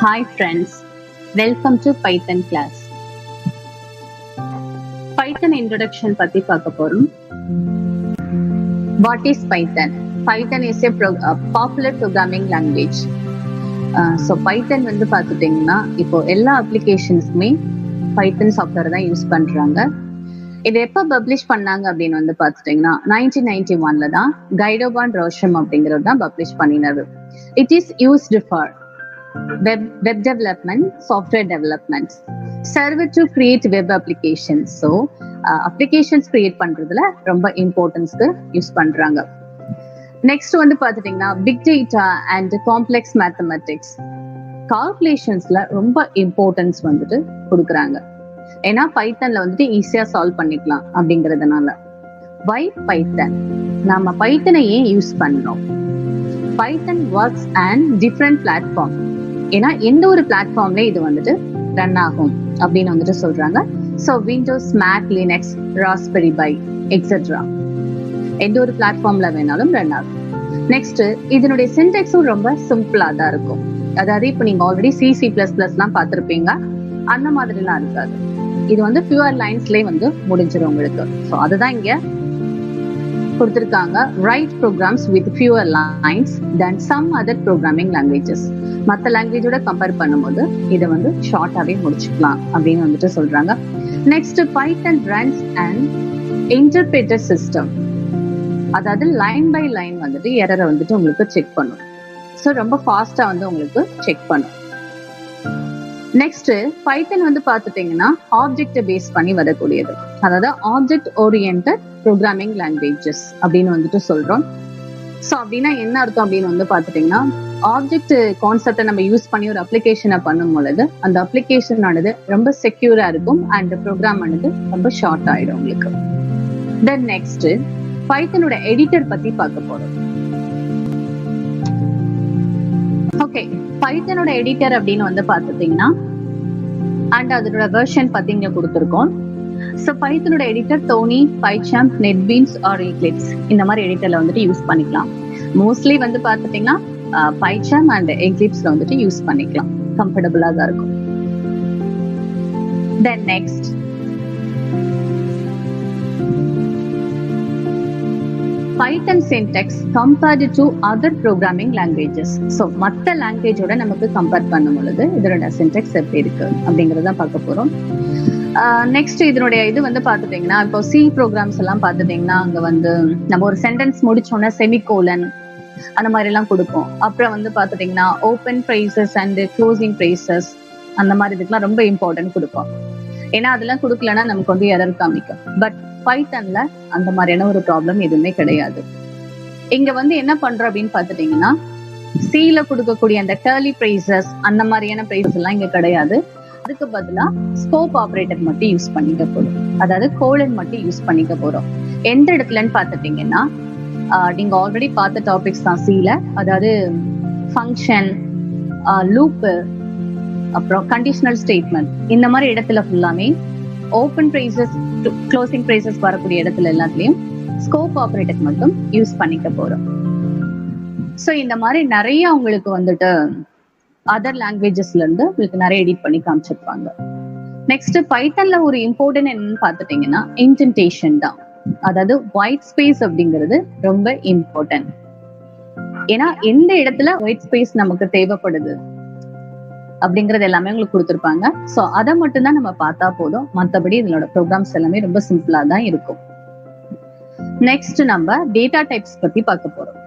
Hi friends, welcome to Python class. Python introduction பத்தி பார்க்க போறோம். What is Python? Python is a popular programming language. So Python வந்து பார்த்துட்டீங்கன்னா இப்போ எல்லா அப்ளிகேஷன்ஸ்க்குமே Python சாஃப்ட்வேர் தான் யூஸ் பண்றாங்க. இது எப்போ பப்ளிஷ் பண்ணாங்க அப்படின்னு வந்து பார்த்துட்டீங்கன்னா 1991ல தான் கைடோபான் ரோஷம் அப்படிங்கிறது தான் பப்ளிஷ் பண்ணினது. It is used for web development, software development, server to create web applications. So applications create பண்றதுல ரொம்ப இம்பார்ட்டன்ஸ்க்கு யூஸ் பண்றாங்க. நெக்ஸ்ட் வந்து பாத்துட்டீங்கன்னா big data and complex mathematics கால்குலேஷன்ஸ்ல ரொம்ப இம்பார்ட்டன்ஸ் வந்துட்டு கொடுக்குறாங்க. ஏன்னா பைத்தன்ல வந்துட்டு ஈஸியா சால்வ் பண்ணிக்கலாம் அப்படிங்கறதுனால. வை பைத்தன்? நாம பைத்தனை ஏன் யூஸ் பண்றோம்? பைத்தன் ஒர்க்ஸ் அண்ட் டிஃப்ரெண்ட் பிளாட்ஃபார்ம். ஏன்னா எந்த ஒரு பிளாட்ஃபார்ம்ல இது வந்துட்டு ரன் ஆகும் அப்படின்னு வந்துட்டு சொல்றாங்க. So Windows, Mac, Linux, Raspberry Pi etcetera எந்த ஒரு பிளாட்ஃபார்ம்ல வேணாலும் ரன் ஆகும். நெக்ஸ்ட் இதனுடைய சின்டெக்ஸும் ரொம்ப சிம்பிளா தான் இருக்கும். அதாவது இப்போ நீங்க ஆல்ரெடி C++லாம் பார்த்திருப்பீங்க, அந்த மாதிரிலாம் இருக்காது. இது வந்து பியூர் லைன்ஸ்லேயே வந்து முடிஞ்சிடும் உங்களுக்கு. ஸோ அதுதான் இங்க கொடுத்திருக்காங்க. Write programs with fewer lines than some other programming languages. மற்ற லாங்குவேஜோட கம்பேர் பண்ணும்போது இதை வந்து ஷார்ட்டாவே முடிச்சுக்கலாம் அப்படின்னு வந்துட்டு சொல்றாங்க. Next Python runs and interpreter system. அதாவது லைன் பை லைன் வந்துட்டு எரரை வந்துட்டு உங்களுக்கு செக் பண்ணும். ஸோ ரொம்ப ஃபாஸ்டா வந்து உங்களுக்கு செக் பண்ணும். நெக்ஸ்ட் பைத்தன் வந்து பார்த்துட்டீங்கன்னா ஆப்ஜெக்டை பேஸ் பண்ணி வரக்கூடியது. அதாவது ஆப்ஜெக்ட் ஓரியன்டட் ப்ரோக்ராமிங் லாங்குவேஜஸ் அப்படின்னு வந்துட்டு சொல்றோம். ஸோ அப்படின்னா என்ன அர்த்தம் அப்படின்னு வந்து பார்த்துட்டீங்கன்னா ஆப்ஜெக்ட் கான்செப்டை நம்ம யூஸ் பண்ணி ஒரு அப்ளிகேஷனை பண்ணும் பொழுது அந்த அப்ளிகேஷன் ஆனது ரொம்ப செக்யூரா இருக்கும் அண்ட் ப்ரோக்ராம் ஆனது ரொம்ப ஷார்ட் ஆயிடும் உங்களுக்கு. தென் நெக்ஸ்ட் பைத்தனோட எடிட்டர் பத்தி பார்க்க போறோம். ஓகே, பைத்தனோட எடிட்டர் அப்படின்னு வந்து பார்த்துட்டீங்கன்னா அண்ட் அதோட வெர்ஷன் பத்தி இங்க கொடுத்துருக்கோம். ஸோ பைத்தனோட editor Thonny, PyCharm, NetBeans or Eclipse இந்த மாதிரி எடிட்டர்ல வந்துட்டு யூஸ் பண்ணிக்கலாம். மோஸ்ட்லி வந்து பார்த்துட்டீங்கன்னா பைசாம் அண்ட் எக்லிப்ஸ்ல வந்துட்டு யூஸ் பண்ணிக்கலாம், கம்ஃபர்டபுளா தான் இருக்கும். Then next Python Sintex compared to other programming languages. So மற்ற லாங்குவேஜோட நமக்கு கம்பேர் பண்ணும் பொழுது இதோட சின்டெக்ஸ் எப்படி இருக்கு அப்படிங்கறத பார்க்க போறோம். நெக்ஸ்ட் இதனுடைய இது வந்து பார்த்துட்டீங்கன்னா இப்போ சி ப்ரோக்ராம்ஸ் எல்லாம் பார்த்துட்டீங்கன்னா அங்க வந்து நம்ம ஒரு சென்டென்ஸ் முடிச்சோன்னா செமிகோலன் அந்த மாதிரி எல்லாம் கொடுப்போம். அப்புறம் வந்து பார்த்துட்டீங்கன்னா open prices and closing prices அந்த மாதிரி இதுக்கெல்லாம் ரொம்ப இம்பார்ட்டன்ட் கொடுப்போம். ஏன்னா அதெல்லாம் கொடுக்கலன்னா நமக்கு வந்து எரர் காமிக்கும். பட் பைத்தன்ல அந்த மாதிரியான ஒரு ப்ராப்ளம் எதுவுமே கிடையாது. இங்க வந்து என்ன பண்றோம் அப்படின்னு பார்த்துட்டீங்கன்னா சில கொடுக்கக்கூடிய அந்த டர்லி ப்ரைசஸ் அந்த மாதிரியான ப்ரைஸ் எல்லாம் இங்க கிடையாது. அதுக்கு பதிலா ஸ்கோப் ஆபரேட்டர் மட்டும் யூஸ் பண்ணிக்க போறோம். அதாவது கோலன் மட்டும் யூஸ் பண்ணிக்க போறோம். எந்த இடத்துலன்னு பார்த்துட்டீங்கன்னா நீங்க ஆல்ரெடி பார்த்த டாபிக்ஸ் தான் சில. அதாவது ஃபங்க்ஷன், லூப்பு, அப்புறம் கண்டிஷனல் ஸ்டேட்மெண்ட் இந்த மாதிரி இடத்துல ஃபுல்லாமே ஓப்பன் ப்ரைசஸ், க்ளோசிங் ப்ரைசஸ் வரக்கூடிய இடத்துல எல்லாத்துலயும் ஸ்கோப் ஆபரேட்டர் மட்டும் யூஸ் பண்ணிக்க போறோம். ஸோ இந்த மாதிரி நிறைய உங்களுக்கு வந்துட்டு அதர் லாங்குவேஜஸ்ல இருந்து உங்களுக்கு நிறைய எடிட் பண்ணி காமிச்சிருப்பாங்க. நெக்ஸ்ட் பைத்தன்ல ஒரு இம்பார்ட்டன்ட் என்னன்னு பார்த்துட்டீங்கன்னா இன்டென்டேஷன் தான். அதாவது ஒயிட் ஸ்பேஸ் அப்படிங்கிறது ரொம்ப இம்பார்ட்டன்ட். ஏன்னா எந்த இடத்துல ஒயிட் ஸ்பேஸ் நமக்கு தேவைப்படுது அப்படிங்கறது எல்லாமே உங்களுக்கு கொடுத்துருப்பாங்க. ஸோ அதை மட்டும் தான் நம்ம பார்த்தா போதும். மற்றபடி இதனோட ப்ரோக்ராம்ஸ் எல்லாமே ரொம்ப சிம்பிளா தான் இருக்கும். நெக்ஸ்ட் நம்ம டேட்டா டைப்ஸ் பத்தி பார்க்க போறோம்.